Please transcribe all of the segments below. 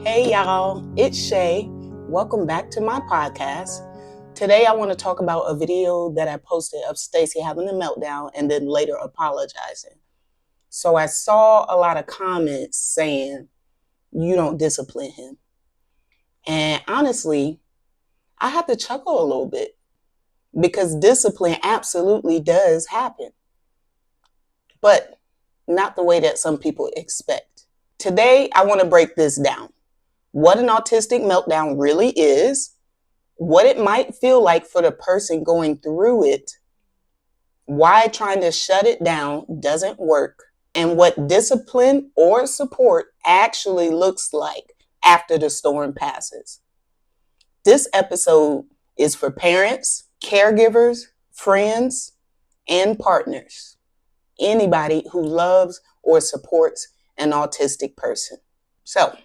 Hey y'all, it's Shay. Welcome back to my podcast. Today I want to talk about a video that I posted of Stacy having a meltdown and then later apologizing. So I saw a lot of comments saying, you don't discipline him. And honestly, I had to chuckle a little bit because discipline absolutely does happen, but not the way that some people expect. Today, I want to break this down. What an autistic meltdown really is, what it might feel like for the person going through it, why trying to shut it down doesn't work, and what discipline or support actually looks like after the storm passes. This episode is for parents, caregivers, friends, and partners. Anybody who loves or supports an autistic person. So,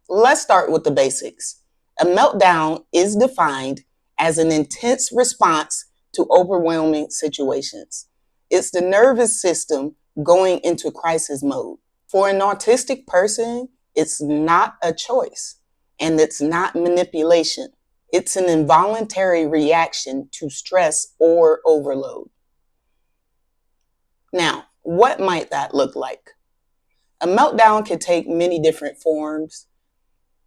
let's start with the basics. A meltdown is defined as an intense response to overwhelming situations. It's the nervous system going into crisis mode. For an autistic person, it's not a choice and it's not manipulation. It's an involuntary reaction to stress or overload. Now, what might that look like? A meltdown can take many different forms.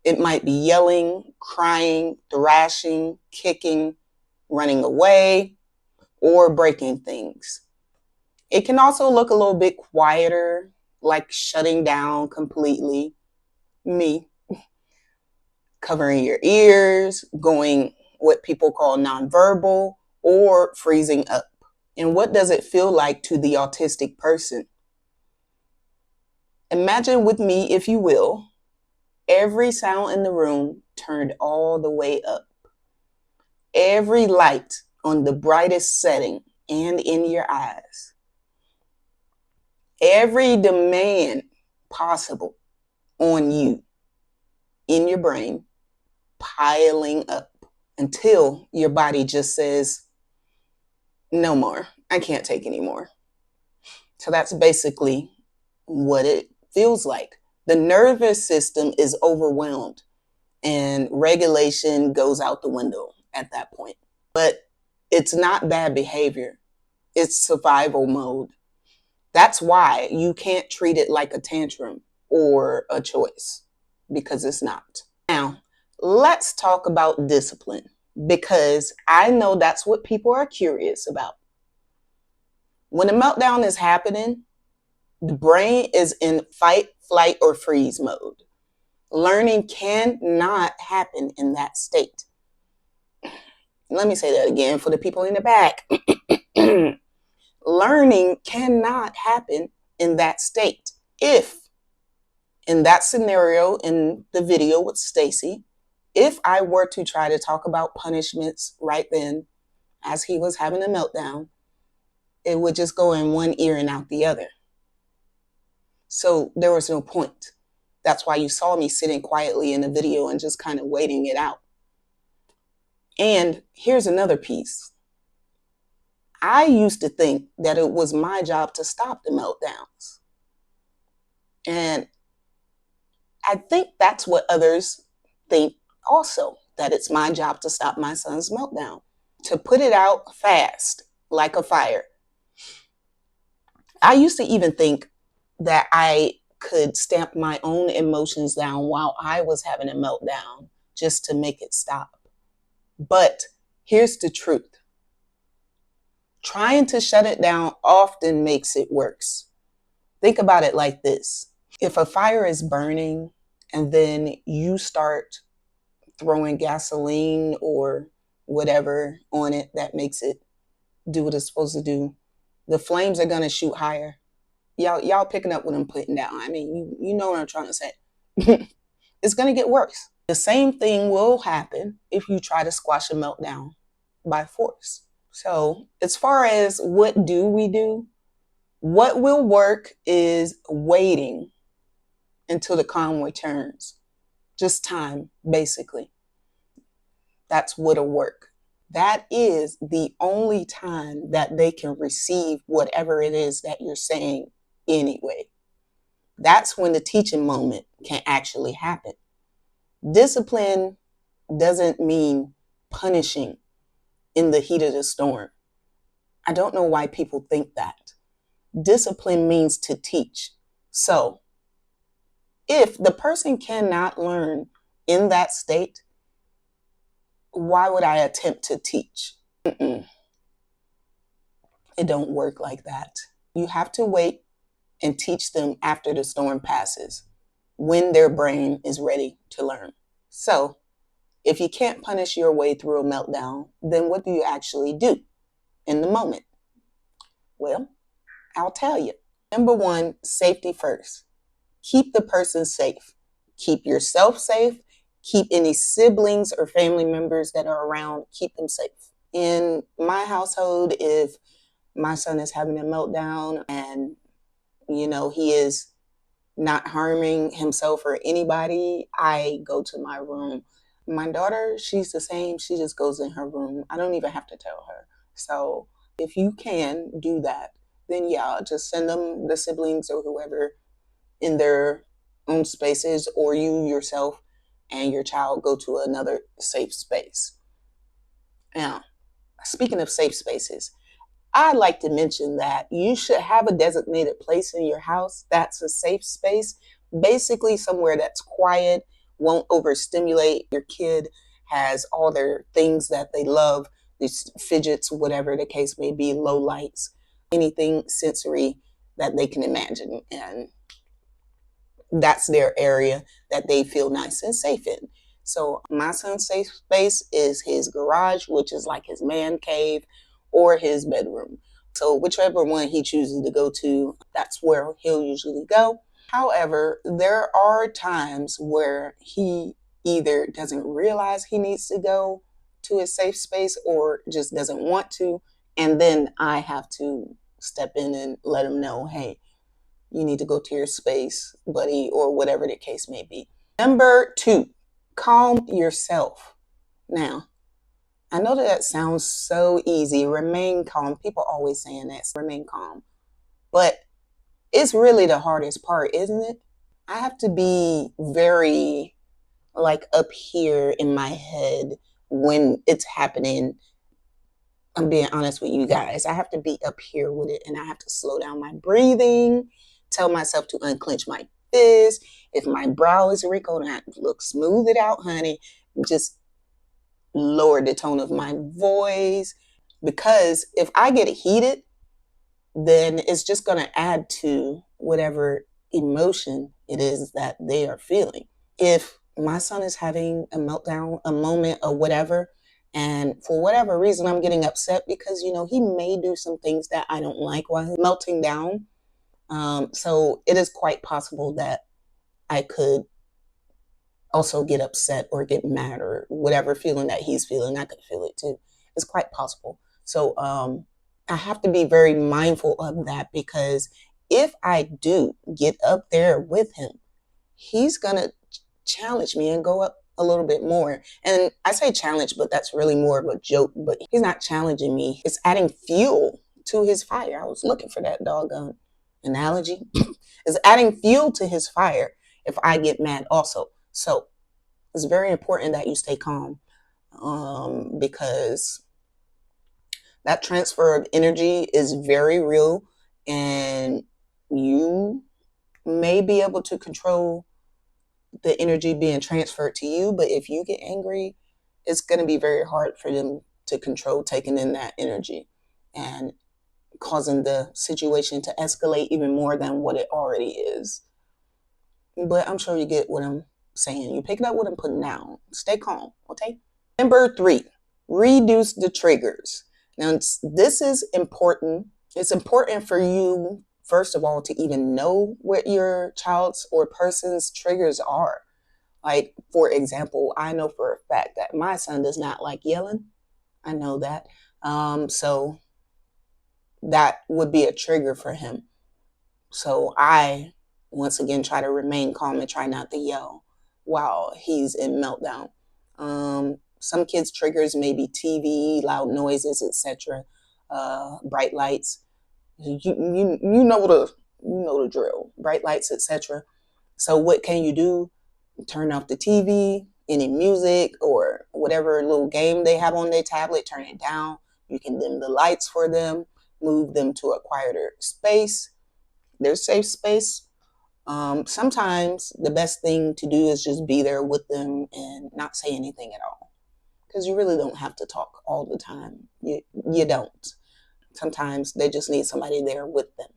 It might be yelling, crying, thrashing, kicking, running away, or breaking things. It can also look a little bit quieter, like shutting down completely. Me. Covering your ears, going what people call nonverbal, or freezing up. And what does it feel like to the autistic person? Imagine with me, if you will, every sound in the room turned all the way up. Every light on the brightest setting and in your eyes. Every demand possible on you, in your brain, piling up until your body just says, no more, I can't take any more. So that's basically what it feels like. The nervous system is overwhelmed and regulation goes out the window at that point. But it's not bad behavior. It's survival mode. That's why you can't treat it like a tantrum or a choice, because it's not. Now, let's talk about discipline, because I know that's what people are curious about. When a meltdown is happening, the brain is in fight, flight, or freeze mode. Learning cannot happen in that state. Let me say that again for the people in the back. Learning cannot happen in that state. If, in that scenario in the video with Stacy, if I were to try to talk about punishments right then, as he was having a meltdown, it would just go in one ear and out the other. So there was no point. That's why you saw me sitting quietly in the video and just kind of waiting it out. And here's another piece. I used to think that it was my job to stop the meltdowns. And I think that's what others think also, that it's my job to stop my son's meltdown, to put it out fast, like a fire. I used to even think that I could stamp my own emotions down while I was having a meltdown just to make it stop. But here's the truth. Trying to shut it down often makes it worse. Think about it like this. If a fire is burning and then you start throwing gasoline or whatever on it that makes it do what it's supposed to do, the flames are going to shoot higher. Y'all picking up what I'm putting down. I mean, you know what I'm trying to say. It's going to get worse. The same thing will happen if you try to squash a meltdown by force. So as far as what do we do, what will work is waiting until the calm returns. Just time, basically. That's what'll work. That is the only time that they can receive whatever it is that you're saying anyway. That's when the teaching moment can actually happen. Discipline doesn't mean punishing in the heat of the storm. I don't know why people think that. Discipline means to teach. So if the person cannot learn in that state, why would I attempt to teach? It don't work like that. You have to wait and teach them after the storm passes, when their brain is ready to learn. So if you can't punish your way through a meltdown, then what do you actually do in the moment? Well, I'll tell you. Number one, safety first. Keep the person safe. Keep yourself safe. Keep any siblings or family members that are around, keep them safe. In my household, if my son is having a meltdown and, he is not harming himself or anybody, I go to my room. My daughter, she's the same. She just goes in her room. I don't even have to tell her. So if you can do that, then yeah, just send them, the siblings or whoever, in their own spaces, or you yourself and your child go to another safe space. Now, speaking of safe spaces, I like to mention that you should have a designated place in your house that's a safe space, basically somewhere that's quiet, won't overstimulate. Your kid has all their things that they love, these fidgets, whatever the case may be, low lights, anything sensory that they can imagine. And that's their area that they feel nice and safe in. So my son's safe space is his garage, which is like his man cave, or his bedroom. So whichever one he chooses to go to, that's where he'll usually go. However, there are times where he either doesn't realize he needs to go to his safe space or just doesn't want to. And then I have to step in and let him know, hey, you need to go to your space, buddy, or whatever the case may be. Number two, calm yourself. Now, I know that sounds so easy. Remain calm. People always saying that, remain calm. But it's really the hardest part, isn't it? I have to be very up here in my head when it's happening. I'm being honest with you guys. I have to be up here with it, and I have to slow down my breathing, tell myself to unclench my fist. If my brow is wrinkled, I look, smooth it out, honey. Just lower the tone of my voice, because if I get heated, then it's just going to add to whatever emotion it is that they are feeling. If my son is having a meltdown, a moment, or whatever, and for whatever reason I'm getting upset because, he may do some things that I don't like while he's melting down. So it is quite possible that I could also get upset or get mad, or whatever feeling that he's feeling, I could feel it too. It's quite possible. So I have to be very mindful of that, because if I do get up there with him, he's going to challenge me and go up a little bit more. And I say challenge, but that's really more of a joke. But he's not challenging me. It's adding fuel to his fire. I was looking for that doggone analogy. It's adding fuel to his fire if I get mad also. So it's very important that you stay calm, because that transfer of energy is very real, and you may be able to control the energy being transferred to you, but if you get angry, it's going to be very hard for them to control taking in that energy and causing the situation to escalate even more than what it already is. But I'm sure you get what I'm saying. You pick it up what I'm putting down. Stay calm, okay? Number three, reduce the triggers. Now, this is important. It's important for you, first of all, to even know what your child's or person's triggers are. Like, for example, I know for a fact that my son does not like yelling. I know that. So that would be a trigger for him. So I, once again, try to remain calm and try not to yell while he's in meltdown. Some kids' triggers may be TV, loud noises, etc., bright lights. You know the drill. Bright lights, etc. So what can you do turn off the TV, any music or whatever little game they have on their tablet, turn it down. You can dim the lights for them, move them to a quieter space, their safe space. Sometimes the best thing to do is just be there with them and not say anything at all. Because you really don't have to talk all the time. You don't. Sometimes they just need somebody there with them.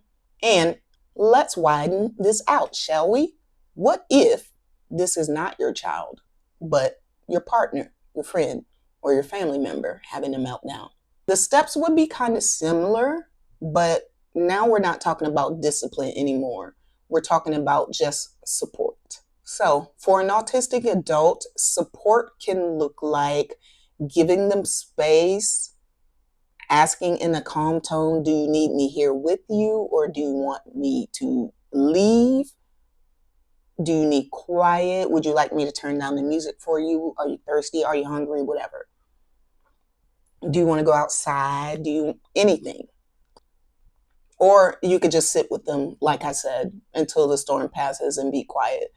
And let's widen this out, shall we? What if this is not your child, but your partner, your friend, or your family member having a meltdown? The steps would be kind of similar, but now we're not talking about discipline anymore. We're talking about just support. So, for an autistic adult, support can look like giving them space, asking in a calm tone, do you need me here with you or do you want me to leave? Do you need quiet? Would you like me to turn down the music for you? Are you thirsty? Are you hungry? Whatever. Do you want to go outside? Anything? Or you could just sit with them, like I said, until the storm passes and be quiet.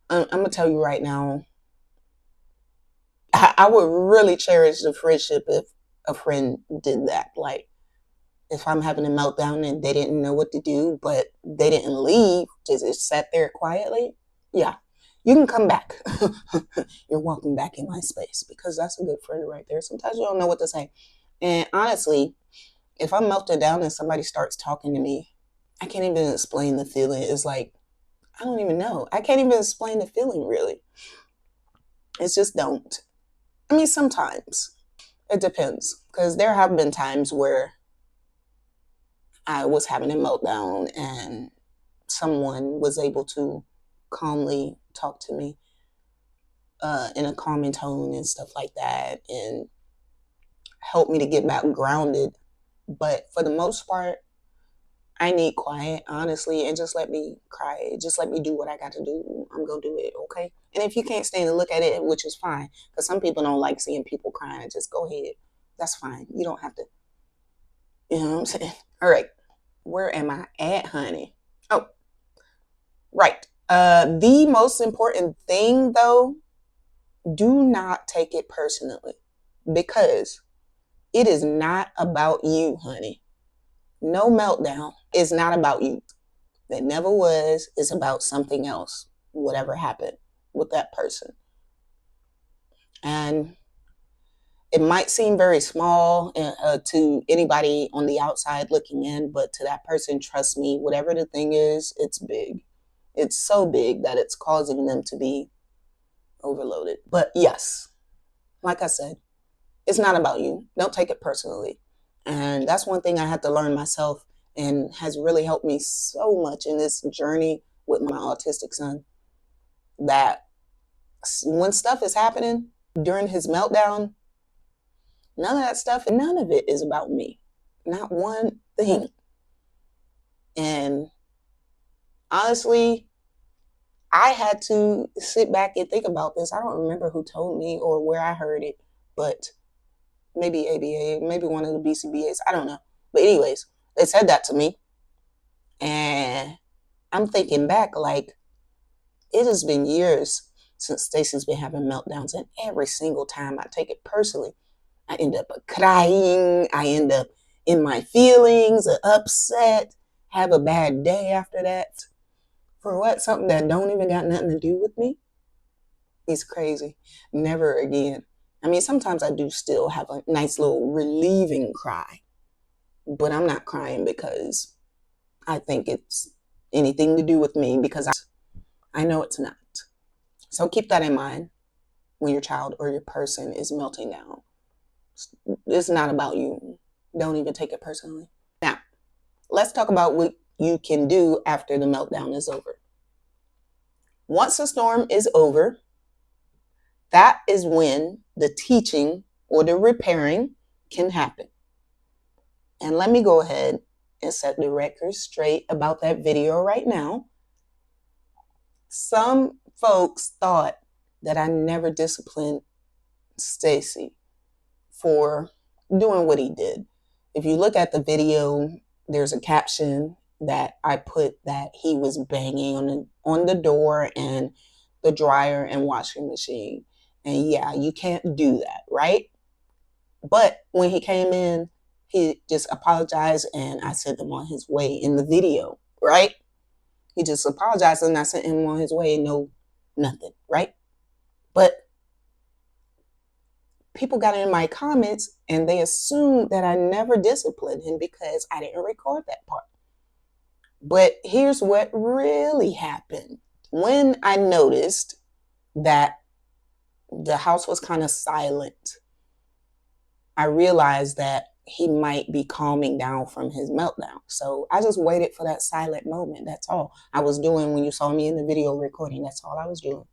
I'm going to tell you right now, I would really cherish the friendship if a friend did that. Like, if I'm having a meltdown and they didn't know what to do, but they didn't leave, just sat there quietly, yeah, you can come back. You're welcome back in my space, because that's a good friend right there. Sometimes you don't know what to say. And honestly, if I'm melted down and somebody starts talking to me, I can't even explain the feeling. It's like, I don't even know. I can't even explain the feeling, really. It's just don't. I mean, sometimes. It depends. Because there have been times where I was having a meltdown and someone was able to calmly talk to me in a calming tone and stuff like that and help me to get back grounded. But for the most part, I need quiet, honestly, and just let me cry. Just let me do what I got to do. I'm going to do it, okay? And if you can't stand to look at it, which is fine, because some people don't like seeing people crying, just go ahead. That's fine. You don't have to, you know what I'm saying? All right. Where am I at, honey? Oh, right. The most important thing, though, do not take it personally, because it is not about you, honey. No meltdown is not about you. It never was. It's about something else, whatever happened with that person. And it might seem very small to anybody on the outside looking in, but to that person, trust me, whatever the thing is, it's big. It's so big that it's causing them to be overloaded. But yes, like I said, it's not about you. Don't take it personally. And that's one thing I had to learn myself and has really helped me so much in this journey with my autistic son, that when stuff is happening during his meltdown, none of it is about me. Not one thing. And honestly, I had to sit back and think about this. I don't remember who told me or where I heard it, but maybe ABA, maybe one of the BCBAs, I don't know. But anyways, they said that to me. And I'm thinking back, like, it has been years since Stacy's been having meltdowns, and every single time I take it personally. I end up crying. I end up in my feelings, upset, have a bad day after that. For what? Something that don't even got nothing to do with me? It's crazy. Never again. I mean, sometimes I do still have a nice little relieving cry, but I'm not crying because I think it's anything to do with me, because I know it's not. So keep that in mind when your child or your person is melting down. It's not about you. Don't even take it personally. Now, let's talk about what you can do after the meltdown is over. Once the storm is over, that is when the teaching or the repairing can happen. And let me go ahead and set the record straight about that video right now. Some folks thought that I never disciplined Stacy for doing what he did. If you look at the video, there's a caption that I put that he was banging on the door, and the dryer and washing machine. And yeah, you can't do that, right? But when he came in, he just apologized and I sent him on his way in the video, right? He just apologized and I sent him on his way. No, nothing, right? But people got in my comments and they assumed that I never disciplined him because I didn't record that part. But here's what really happened. When I noticed that the house was kind of silent, I realized that he might be calming down from his meltdown. So I just waited for that silent moment. That's all I was doing when you saw me in the video recording. That's all I was doing.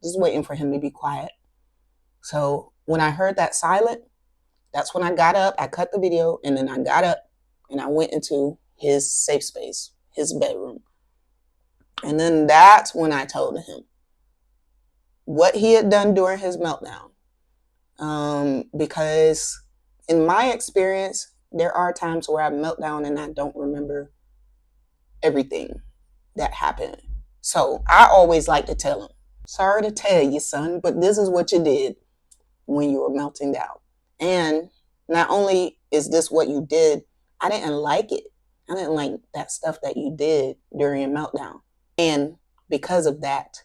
Just waiting for him to be quiet. So when I heard that silent, that's when I got up, I cut the video, and then I got up and I went into his safe space, his bedroom. And then that's when I told him what he had done during his meltdown. Because in my experience, there are times where I melt down and I don't remember everything that happened. So I always like to tell him, sorry to tell you, son, but this is what you did when you were melting down. And not only is this what you did, I didn't like it. I didn't like that stuff that you did during your meltdown. And because of that,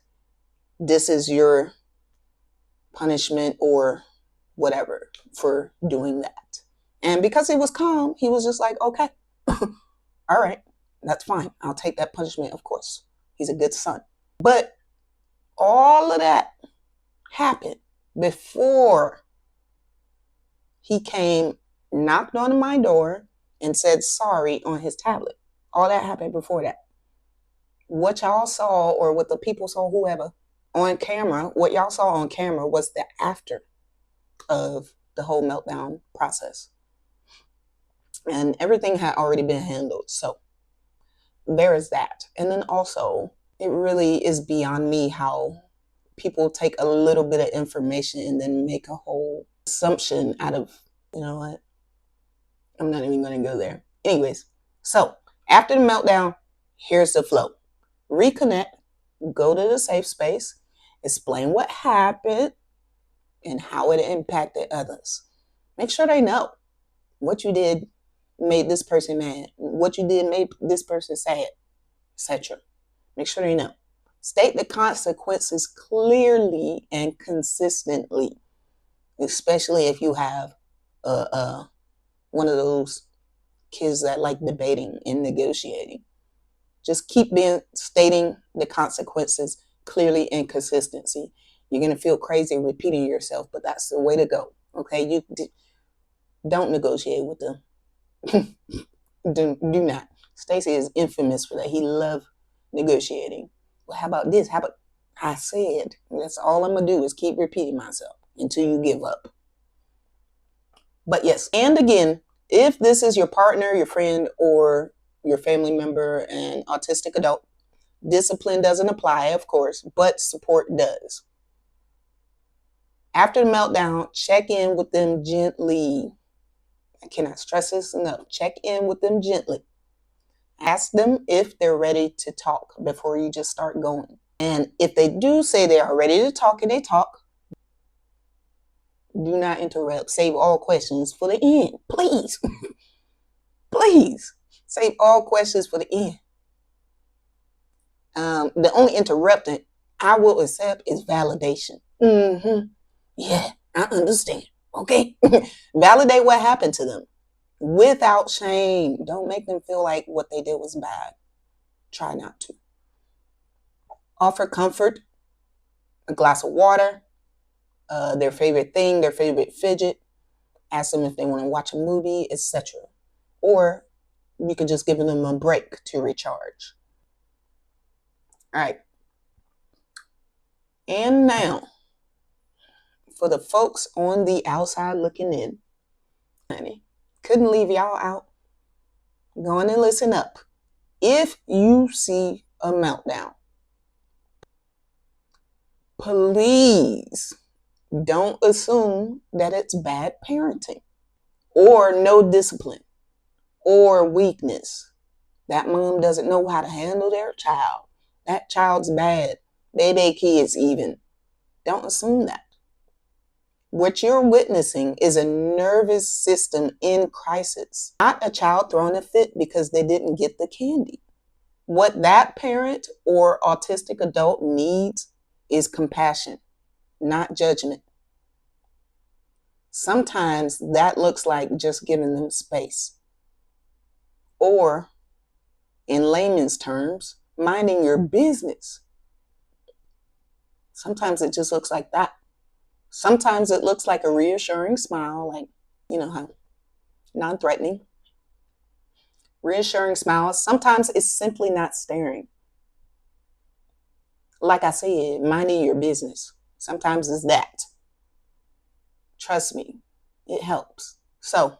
this is your punishment or whatever for doing that. And because he was calm, he was just like, okay, all right, that's fine. I'll take that punishment, of course. He's a good son. But all of that happened before he came, knocked on my door, and said sorry on his tablet. All that happened before that. What y'all saw, or what the people saw, whoever, on camera, what y'all saw on camera was the after of the whole meltdown process. And everything had already been handled. So there is that. And then also, it really is beyond me how people take a little bit of information and then make a whole assumption out of, you know what? I'm not even going to go there. Anyways, so after the meltdown, here's the flow. Reconnect, go to the safe space, explain what happened and how it impacted others. Make sure they know what you did made this person mad, what you did made this person sad, etc. Make sure they know. State the consequences clearly and consistently, especially if you have one of those kids that like debating and negotiating. Just keep stating the consequences clearly and consistency. You're going to feel crazy repeating yourself, but that's the way to go. Okay, you don't negotiate with them. do not. Stacy is infamous for that. He loved negotiating. Well, how about this? How about I said? That's all I'm going to do is keep repeating myself until you give up. But yes, and again, if this is your partner, your friend, or your family member, an autistic adult, discipline doesn't apply, of course, but support does. After the meltdown, check in with them gently. I cannot stress this enough. Check in with them gently. Ask them if they're ready to talk before you just start going. And if they do say they are ready to talk and they talk, do not interrupt. Save all questions for the end. Please. Please. Save all questions for the end. The only interrupting I will accept is validation. Yeah, I understand. Okay. Validate what happened to them without shame. Don't make them feel like what they did was bad. Try not to. Offer comfort, a glass of water, their favorite thing, their favorite fidget. Ask them if they want to watch a movie, etc. Or you can just give them a break to recharge. All right. And now, for the folks on the outside looking in, honey, couldn't leave y'all out. Go on and listen up. If you see a meltdown, please don't assume that it's bad parenting or no discipline or weakness. That mom doesn't know how to handle their child. That child's bad. Baby kids even. Don't assume that. What you're witnessing is a nervous system in crisis, not a child throwing a fit because they didn't get the candy. What that parent or autistic adult needs is compassion, not judgment. Sometimes that looks like just giving them space. Or, in layman's terms, minding your business. Sometimes it just looks like that. Sometimes it looks like a reassuring smile, like, how non-threatening. Reassuring smiles. Sometimes it's simply not staring. Like I said, minding your business. Sometimes it's that. Trust me, it helps. So,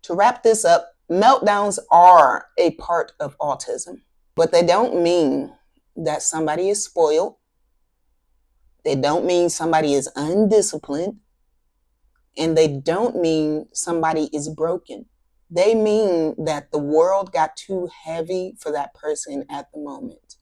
to wrap this up, meltdowns are a part of autism, but they don't mean that somebody is spoiled. They don't mean somebody is undisciplined. And they don't mean somebody is broken. They mean that the world got too heavy for that person at the moment.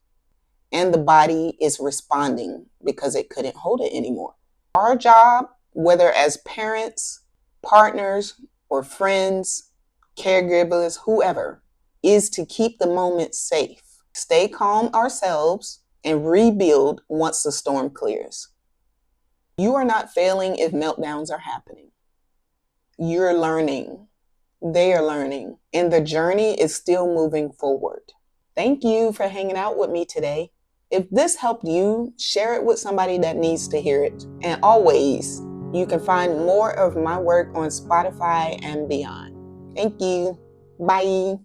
And the body is responding because it couldn't hold it anymore. Our job, whether as parents, partners, or friends, caregivers, whoever, is to keep the moment safe, stay calm ourselves, and rebuild once the storm clears. You are not failing if meltdowns are happening. You're learning. They are learning. And the journey is still moving forward. Thank you for hanging out with me today. If this helped you, share it with somebody that needs to hear it. And always, you can find more of my work on Spotify and beyond. Thank you. Bye.